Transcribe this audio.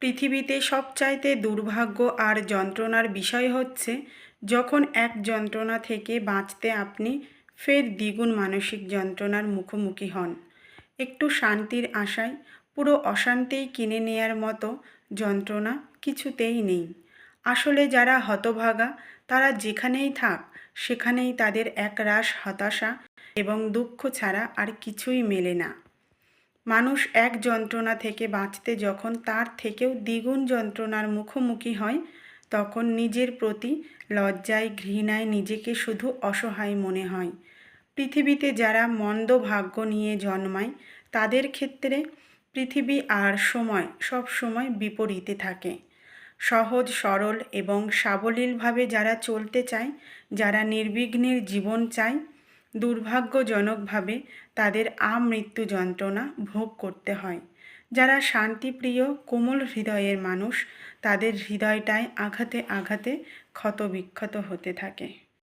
পৃথিবীতে সবচাইতে দুর্ভাগ্য আর যন্ত্রণার বিষয় হচ্ছে যখন এক যন্ত্রণা থেকে বাঁচতে আপনি ফের দ্বিগুণ মানসিক যন্ত্রণার মুখোমুখি হন। একটু শান্তির আশায় পুরো অশান্তিই কিনে নেয়ার মতো যন্ত্রণা কিছুতেই নেই। আসলে যারা হতভাগা তারা যেখানেই থাক সেখানেই তাদের একরাশ হতাশা এবং দুঃখ ছাড়া আর কিছুই মেলে না। মানুষ এক যন্ত্রণা থেকে বাঁচতে যখন তার থেকেও দ্বিগুণ যন্ত্রণার মুখোমুখি হয়, তখন নিজের প্রতি লজ্জায় ঘৃণায় নিজেকে শুধু অসহায় মনে হয়। পৃথিবীতে যারা মন্দ ভাগ্য নিয়ে জন্মায় তাদের ক্ষেত্রে পৃথিবী আর সময় সব সময় বিপরীতে থাকে। সহজ সরল এবং সাবলীলভাবে যারা চলতে চায়, যারা নির্বিঘ্নের জীবন চায়, দুর্ভাগ্যজনকভাবে তাদের আমৃত্যু যন্ত্রণা ভোগ করতে হয়। যারা শান্তিপ্রিয় কোমল হৃদয়ের মানুষ, তাদের হৃদয়টায় আঘাতে আঘাতে ক্ষতবিক্ষত হতে থাকে।